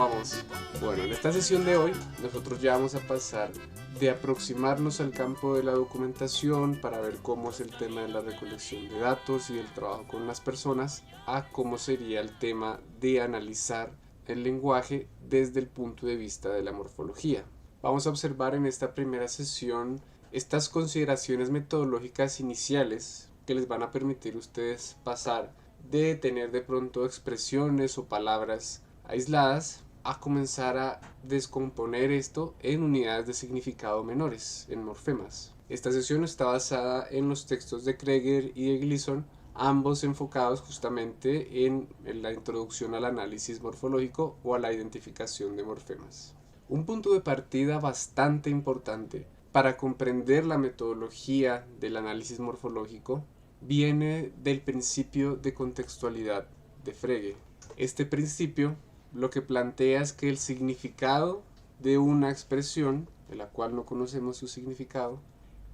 vamos? Bueno, en esta sesión de hoy nosotros ya vamos a pasar de aproximarnos al campo de la documentación para ver cómo es el tema de la recolección de datos y el trabajo con las personas, a cómo sería el tema de analizar el lenguaje desde el punto de vista de la morfología. Vamos a observar en esta primera sesión estas consideraciones metodológicas iniciales que les van a permitir a ustedes pasar de tener de pronto expresiones o palabras aisladas a comenzar a descomponer esto en unidades de significado menores, en morfemas. Esta sesión está basada en los textos de Kreger y de Gleason, ambos enfocados justamente en la introducción al análisis morfológico o a la identificación de morfemas. Un punto de partida bastante importante para comprender la metodología del análisis morfológico viene del principio de contextualidad de Frege. Este principio lo que plantea es que el significado de una expresión, de la cual no conocemos su significado,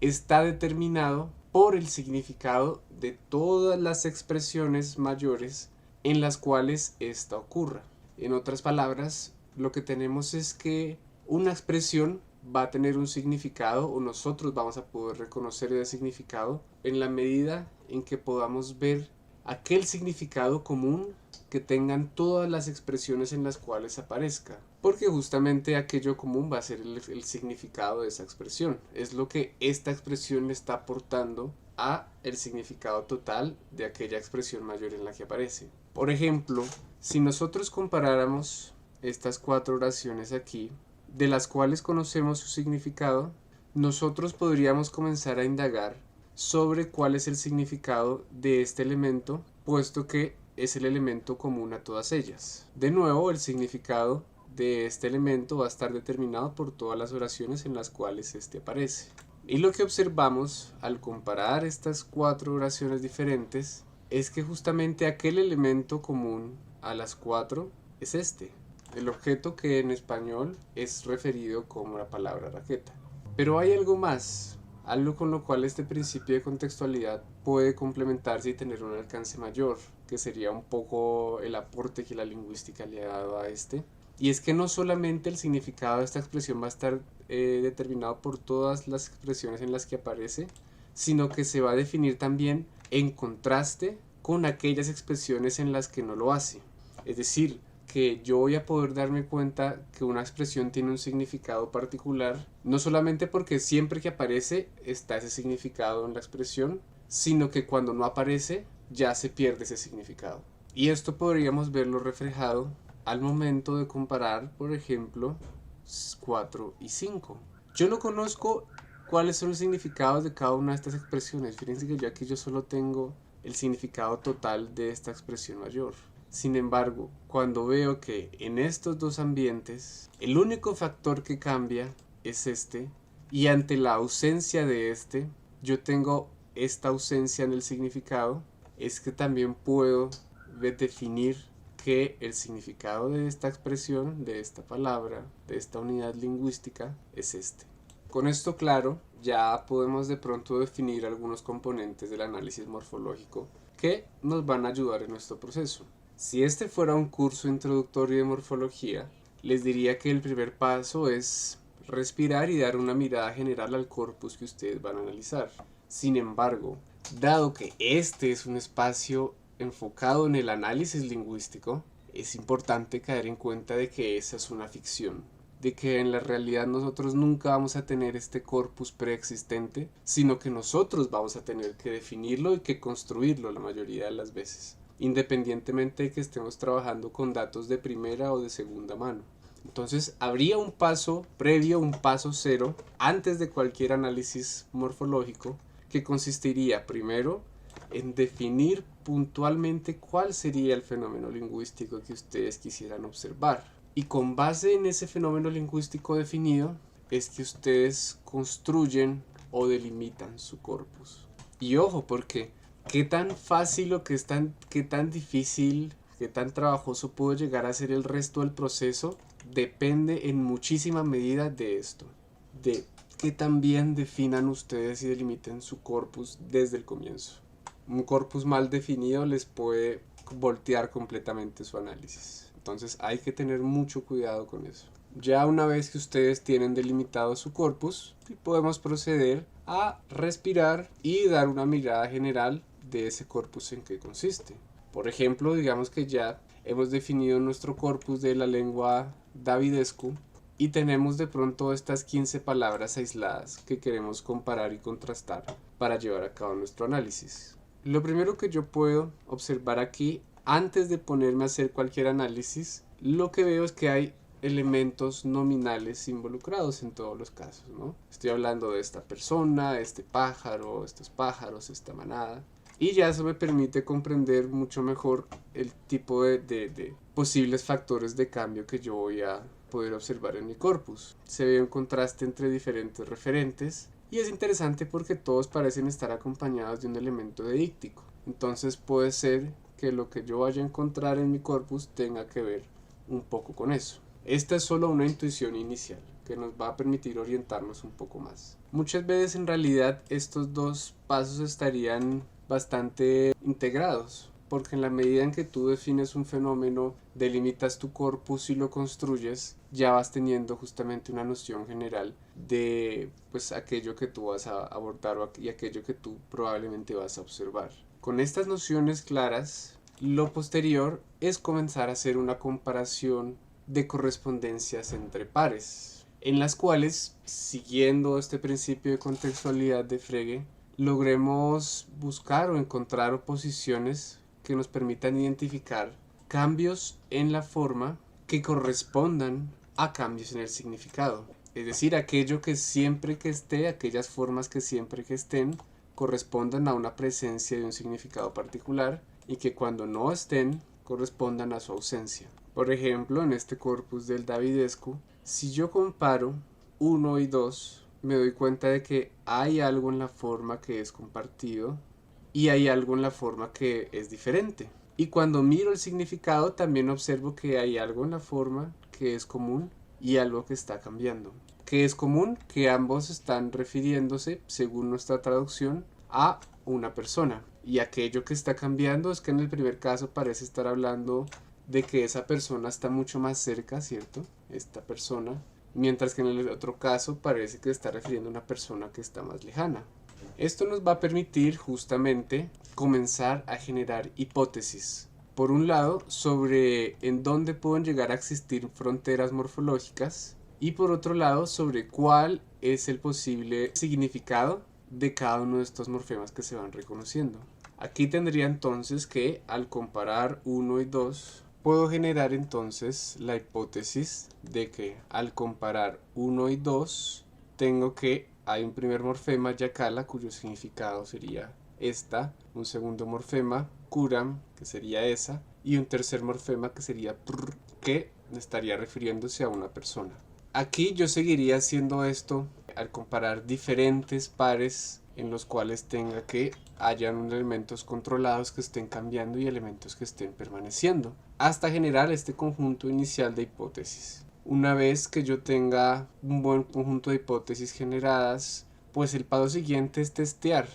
está determinado por el significado de todas las expresiones mayores en las cuales ésta ocurra. En otras palabras, lo que tenemos es que una expresión va a tener un significado, o nosotros vamos a poder reconocer ese significado en la medida en que podamos ver aquel significado común que tengan todas las expresiones en las cuales aparezca, porque justamente aquello común va a ser el significado de esa expresión, es lo que esta expresión le está aportando a el significado total de aquella expresión mayor en la que aparece. Por ejemplo, si nosotros comparáramos estas 4 oraciones aquí, de las cuales conocemos su significado, nosotros podríamos comenzar a indagar sobre cuál es el significado de este elemento, puesto que es el elemento común a todas ellas. De nuevo, el significado de este elemento va a estar determinado por todas las oraciones en las cuales este aparece. Y lo que observamos al comparar estas 4 oraciones diferentes es que justamente aquel elemento común a las 4 es este, el objeto que en español es referido como la palabra raqueta. Pero hay algo más, algo con lo cual este principio de contextualidad puede complementarse y tener un alcance mayor, que sería un poco el aporte que la lingüística le ha dado a este. Y es que no solamente el significado de esta expresión va a estar determinado por todas las expresiones en las que aparece, sino que se va a definir también en contraste con aquellas expresiones en las que no lo hace. Es decir, que yo voy a poder darme cuenta que una expresión tiene un significado particular, no solamente porque siempre que aparece está ese significado en la expresión, sino que cuando no aparece ya se pierde ese significado. Y esto podríamos verlo reflejado al momento de comparar, por ejemplo, 4 y 5. Yo no conozco cuáles son los significados de cada una de estas expresiones. Fíjense que yo aquí solo tengo el significado total de esta expresión mayor. Sin embargo, cuando veo que en estos dos ambientes el único factor que cambia es este, y ante la ausencia de este, yo tengo esta ausencia en el significado, es que también puedo definir que el significado de esta expresión, de esta palabra, de esta unidad lingüística, es este. Con esto claro, ya podemos de pronto definir algunos componentes del análisis morfológico que nos van a ayudar en nuestro proceso. Si este fuera un curso introductorio de morfología, les diría que el primer paso es respirar y dar una mirada general al corpus que ustedes van a analizar. Sin embargo, dado que este es un espacio enfocado en el análisis lingüístico, es importante caer en cuenta de que esa es una ficción, de que en la realidad nosotros nunca vamos a tener este corpus preexistente, sino que nosotros vamos a tener que definirlo y que construirlo la mayoría de las veces, independientemente de que estemos trabajando con datos de primera o de segunda mano. Entonces habría un paso previo, un paso cero, antes de cualquier análisis morfológico, que consistiría primero en definir puntualmente cuál sería el fenómeno lingüístico que ustedes quisieran observar. Y con base en ese fenómeno lingüístico definido, es que ustedes construyen o delimitan su corpus. Y ojo, porque qué tan fácil o qué tan difícil, qué tan trabajoso puede llegar a ser el resto del proceso, depende en muchísima medida de esto, de que también definan ustedes y delimiten su corpus desde el comienzo. Un corpus mal definido les puede voltear completamente su análisis. Entonces hay que tener mucho cuidado con eso. Ya una vez que ustedes tienen delimitado su corpus, podemos proceder a respirar y dar una mirada general de ese corpus en qué consiste. Por ejemplo, digamos que ya hemos definido nuestro corpus de la lengua davidescu y tenemos de pronto estas 15 palabras aisladas que queremos comparar y contrastar para llevar a cabo nuestro análisis. Lo primero que yo puedo observar aquí, antes de ponerme a hacer cualquier análisis, lo que veo es que hay elementos nominales involucrados en todos los casos, ¿no? Estoy hablando de esta persona, este pájaro, estos pájaros, esta manada. Y ya eso me permite comprender mucho mejor el tipo de posibles factores de cambio que yo voy a poder observar en mi corpus. Se ve un contraste entre diferentes referentes y es interesante porque todos parecen estar acompañados de un elemento deíctico. Entonces puede ser que lo que yo vaya a encontrar en mi corpus tenga que ver un poco con eso. Esta es solo una intuición inicial que nos va a permitir orientarnos un poco más. Muchas veces en realidad estos dos pasos estarían bastante integrados, porque en la medida en que tú defines un fenómeno, delimitas tu corpus y lo construyes, ya vas teniendo justamente una noción general de pues aquello que tú vas a abordar y aquello que tú probablemente vas a observar. Con estas nociones claras, lo posterior es comenzar a hacer una comparación de correspondencias entre pares, en las cuales, siguiendo este principio de contextualidad de Frege, logremos buscar o encontrar oposiciones que nos permitan identificar cambios en la forma que correspondan a cambios en el significado. Es decir, aquello que siempre que esté, aquellas formas que siempre que estén, correspondan a una presencia de un significado particular y que cuando no estén, correspondan a su ausencia. Por ejemplo, en este corpus del davidescu, si yo comparo 1 y 2, me doy cuenta de que hay algo en la forma que es compartido y hay algo en la forma que es diferente. Y cuando miro el significado también observo que hay algo en la forma que es común y algo que está cambiando. ¿Qué es común? Que ambos están refiriéndose, según nuestra traducción, a una persona. Y aquello que está cambiando es que en el primer caso parece estar hablando de que esa persona está mucho más cerca, ¿cierto? Esta persona. Mientras que en el otro caso parece que está refiriendo a una persona que está más lejana. Esto nos va a permitir justamente comenzar a generar hipótesis. Por un lado, sobre en dónde pueden llegar a existir fronteras morfológicas y por otro lado, sobre cuál es el posible significado de cada uno de estos morfemas que se van reconociendo. Aquí tendría entonces que, al comparar 1 y 2, puedo generar entonces la hipótesis de que al comparar 1 y 2, tengo que hay un primer morfema yakala cuyo significado sería esta, un segundo morfema kuram que sería esa y un tercer morfema que sería prr, que estaría refiriéndose a una persona. Aquí yo seguiría haciendo esto al comparar diferentes pares en los cuales tenga que hayan elementos controlados que estén cambiando y elementos que estén permaneciendo hasta generar este conjunto inicial de hipótesis. Una vez que yo tenga un buen conjunto de hipótesis generadas, pues el paso siguiente es testear,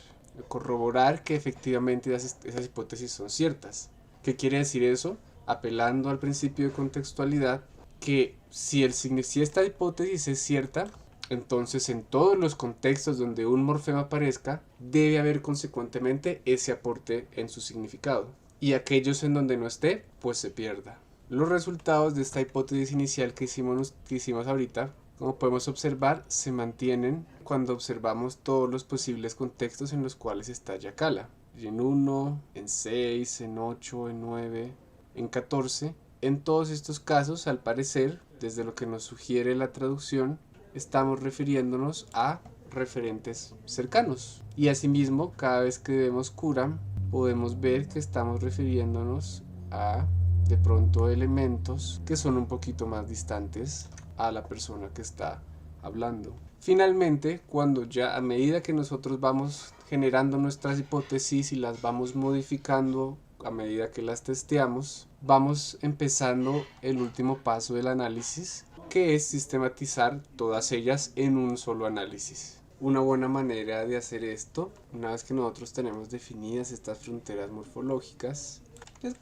corroborar que efectivamente esas hipótesis son ciertas. ¿Qué quiere decir eso? Apelando al principio de contextualidad, que si esta hipótesis es cierta, entonces en todos los contextos donde un morfema aparezca, debe haber consecuentemente ese aporte en su significado. Y aquellos en donde no esté, pues se pierda. Los resultados de esta hipótesis inicial que hicimos ahorita, como podemos observar, se mantienen cuando observamos todos los posibles contextos en los cuales está yakala. En 1, en 6, en 8, en 9, en 14. En todos estos casos, al parecer, desde lo que nos sugiere la traducción, estamos refiriéndonos a referentes cercanos. Y asimismo, cada vez que vemos kuram, podemos ver que estamos refiriéndonos a de pronto elementos que son un poquito más distantes a la persona que está hablando. Finalmente, cuando ya a medida que nosotros vamos generando nuestras hipótesis y las vamos modificando a medida que las testeamos, vamos empezando el último paso del análisis, que es sistematizar todas ellas en un solo análisis. Una buena manera de hacer esto, una vez que nosotros tenemos definidas estas fronteras morfológicas, es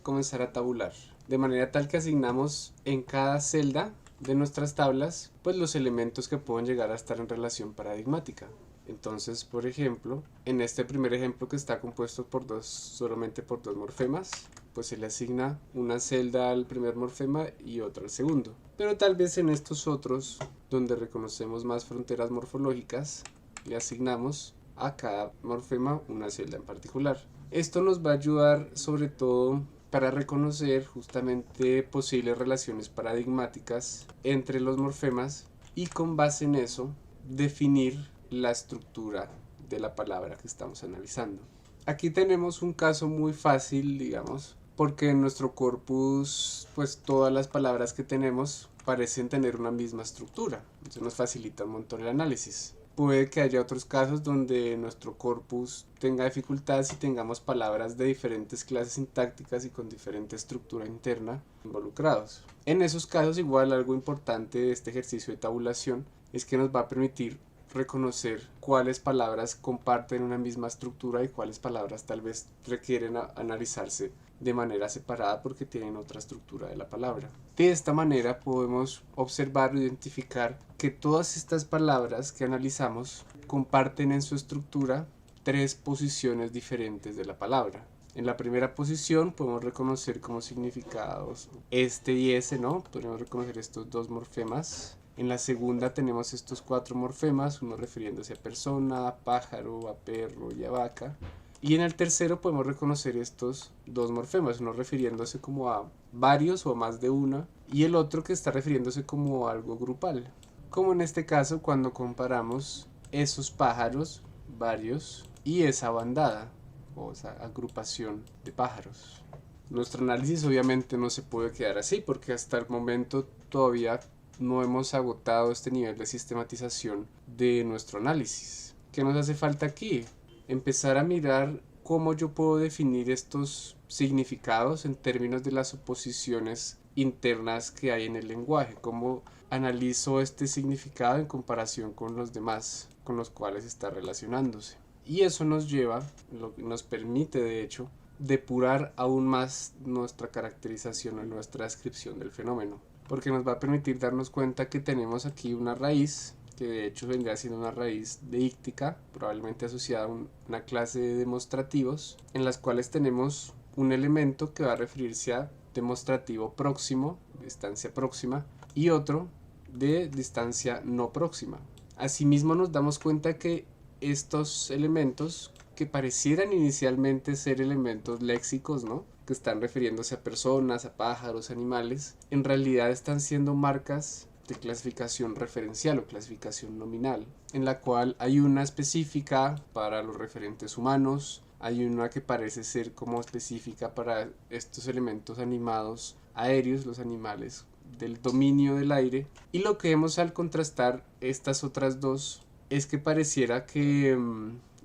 comenzar a tabular, de manera tal que asignamos en cada celda de nuestras tablas pues los elementos que pueden llegar a estar en relación paradigmática. Entonces, por ejemplo, en este primer ejemplo que está compuesto por solamente por dos morfemas, pues se le asigna una celda al primer morfema y otra al segundo. Pero tal vez en estos otros, donde reconocemos más fronteras morfológicas, le asignamos a cada morfema una celda en particular. Esto nos va a ayudar sobre todo para reconocer justamente posibles relaciones paradigmáticas entre los morfemas y con base en eso definir la estructura de la palabra que estamos analizando. Aquí tenemos un caso muy fácil, digamos, porque en nuestro corpus pues todas las palabras que tenemos parecen tener una misma estructura, eso nos facilita un montón el análisis. Puede que haya otros casos donde nuestro corpus tenga dificultades y tengamos palabras de diferentes clases sintácticas y con diferente estructura interna involucrados. En esos casos igual algo importante de este ejercicio de tabulación es que nos va a permitir reconocer cuáles palabras comparten una misma estructura y cuáles palabras tal vez requieren analizarse de manera separada porque tienen otra estructura de la palabra. De esta manera podemos observar o identificar que todas estas palabras que analizamos comparten en su estructura tres posiciones diferentes de la palabra. En la primera posición podemos reconocer como significados este y ese, ¿no? Podemos reconocer estos dos morfemas. En la segunda tenemos estos cuatro morfemas, uno refiriéndose a persona, a pájaro, a perro y a vaca. Y en el tercero podemos reconocer estos dos morfemas, uno refiriéndose como a varios o a más de una, y el otro que está refiriéndose como a algo grupal. Como en este caso cuando comparamos esos pájaros, varios, y esa bandada, o esa agrupación de pájaros. Nuestro análisis obviamente no se puede quedar así, porque hasta el momento todavía no hemos agotado este nivel de sistematización de nuestro análisis. ¿Qué nos hace falta aquí? Empezar a mirar cómo yo puedo definir estos significados en términos de las oposiciones internas que hay en el lenguaje, cómo analizo este significado en comparación con los demás con los cuales está relacionándose. Y eso nos lleva, lo que nos permite de hecho, depurar aún más nuestra caracterización o nuestra descripción del fenómeno, porque nos va a permitir darnos cuenta que tenemos aquí una raíz que de hecho vendría siendo una raíz deíctica, probablemente asociada a una clase de demostrativos, en las cuales tenemos un elemento que va a referirse a demostrativo próximo, distancia próxima, y otro de distancia no próxima. Asimismo nos damos cuenta que estos elementos, que parecieran inicialmente ser elementos léxicos, ¿no?, que están refiriéndose a personas, a pájaros, animales, en realidad están siendo marcas de clasificación referencial o clasificación nominal, en la cual hay una específica para los referentes humanos, hay una que parece ser como específica para estos elementos animados aéreos, los animales del dominio del aire, y lo que vemos al contrastar estas otras dos es que pareciera que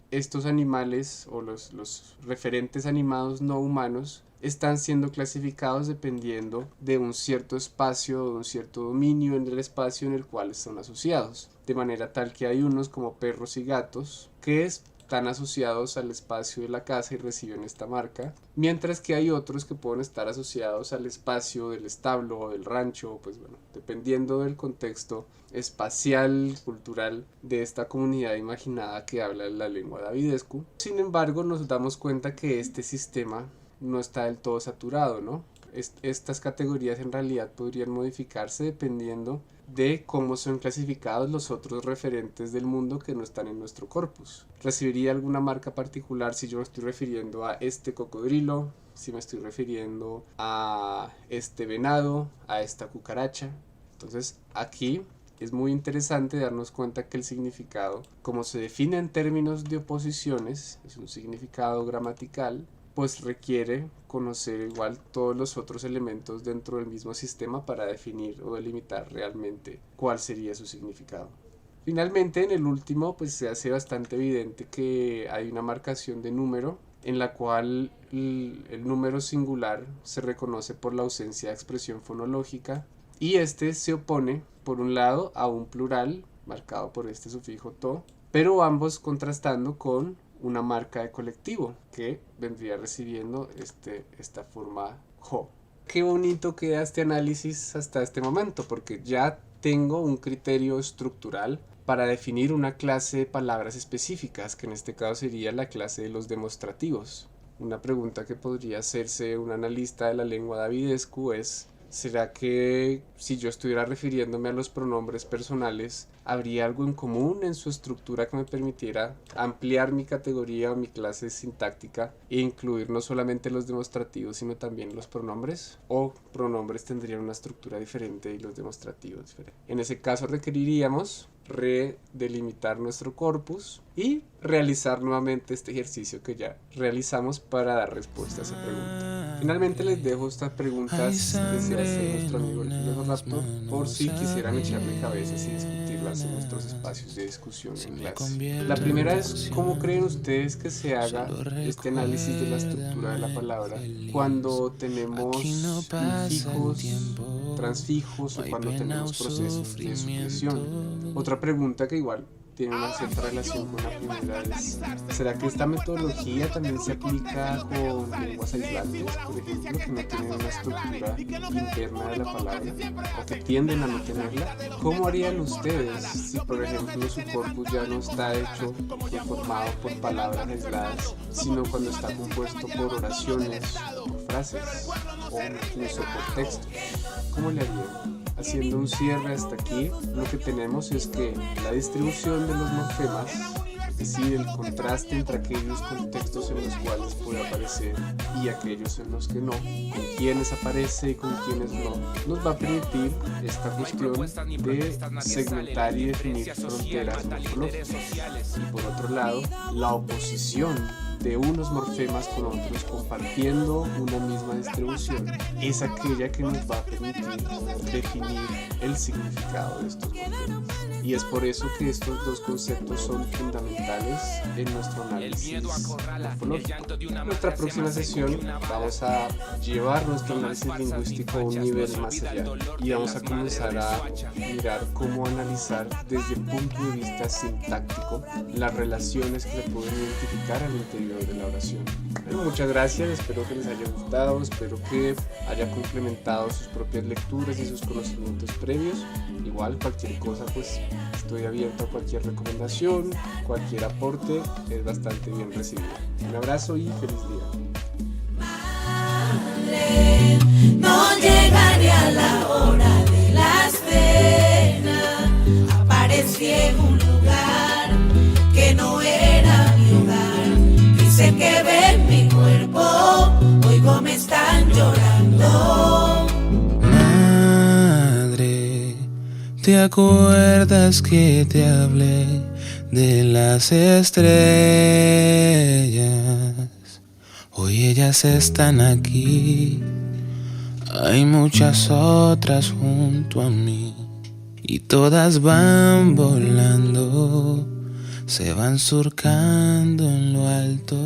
estos animales o los referentes animados no humanos están siendo clasificados dependiendo de un cierto espacio o de un cierto dominio en el espacio en el cual están asociados, de manera tal que hay unos como perros y gatos que están asociados al espacio de la casa y reciben esta marca, mientras que hay otros que pueden estar asociados al espacio del establo o del rancho, pues bueno, dependiendo del contexto espacial, cultural de esta comunidad imaginada que habla la lengua davidescu. Sin embargo, nos damos cuenta que este sistema no está del todo saturado, ¿no? Estas categorías en realidad podrían modificarse dependiendo de cómo son clasificados los otros referentes del mundo que no están en nuestro corpus. ¿Recibiría alguna marca particular si yo me estoy refiriendo a este cocodrilo, si me estoy refiriendo a este venado, a esta cucaracha? Entonces aquí es muy interesante darnos cuenta que el significado, como se define en términos de oposiciones, es un significado gramatical, pues requiere conocer igual todos los otros elementos dentro del mismo sistema para definir o delimitar realmente cuál sería su significado. Finalmente, en el último, pues se hace bastante evidente que hay una marcación de número en la cual el número singular se reconoce por la ausencia de expresión fonológica y este se opone, por un lado, a un plural marcado por este sufijo to, pero ambos contrastando con una marca de colectivo que vendría recibiendo esta forma jo. Qué bonito queda este análisis hasta este momento, porque ya tengo un criterio estructural para definir una clase de palabras específicas, que en este caso sería la clase de los demostrativos. Una pregunta que podría hacerse un analista de la lengua davidescu es: ¿será que si yo estuviera refiriéndome a los pronombres personales, habría algo en común en su estructura que me permitiera ampliar mi categoría o mi clase sintáctica e incluir no solamente los demostrativos, sino también los pronombres? ¿O pronombres tendrían una estructura diferente y los demostrativos diferentes? En ese caso requeriríamos redelimitar nuestro corpus y realizar nuevamente este ejercicio que ya realizamos para dar respuesta a esa pregunta. Finalmente les dejo estas preguntas que se hace nuestro amigo el Velociraptor por si quisieran echarle cabezas y discutirlas en nuestros espacios de discusión en clase. La primera es: ¿cómo creen ustedes que se haga este análisis de la estructura de la palabra cuando tenemos infijos, transfijos o cuando tenemos procesos de supresión? Otra pregunta que igual tiene una cierta relación con la primera es: ¿será que esta metodología también se aplica con lenguas aislantes, por ejemplo, que no tienen una estructura interna de la palabra o que tienden a no tenerla? ¿Cómo harían ustedes si, por ejemplo, su corpus ya no está hecho o formado por palabras aisladas, sino cuando está compuesto por oraciones, por frases o incluso por textos? ¿Cómo le harían? Haciendo un cierre hasta aquí, lo que tenemos es que la distribución de los morfemas, es decir, el contraste entre aquellos contextos en los cuales puede aparecer y aquellos en los que no, con quienes aparece y con quienes no, nos va a permitir esta cuestión de segmentar y definir fronteras morfológicas. Y por otro lado, la oposición de unos morfemas con otros compartiendo una misma distribución es aquella que nos va a permitir definir el significado de estos morfemas. Y es por eso que estos dos conceptos son fundamentales en nuestro análisis morfológico. En nuestra próxima sesión vamos a llevar nuestro análisis lingüístico a un nivel más allá y vamos a comenzar a mirar cómo analizar desde el punto de vista sintáctico las relaciones que se pueden identificar al interior de la oración. Bueno, muchas gracias, espero que les haya gustado, espero que haya complementado sus propias lecturas y sus conocimientos previos. Igual cualquier cosa, pues estoy abierto a cualquier recomendación, cualquier aporte es bastante bien recibido. Un abrazo y feliz día. No llegaría la hora de la cena, aparecí en un lugar que no era mi hogar, dice que ven mi cuerpo, oigo me están llorando. Madre, ¿te acuerdas que te hablé de las estrellas? Hoy ellas están aquí, hay muchas otras junto a mí y todas van volando, se van surcando en lo alto.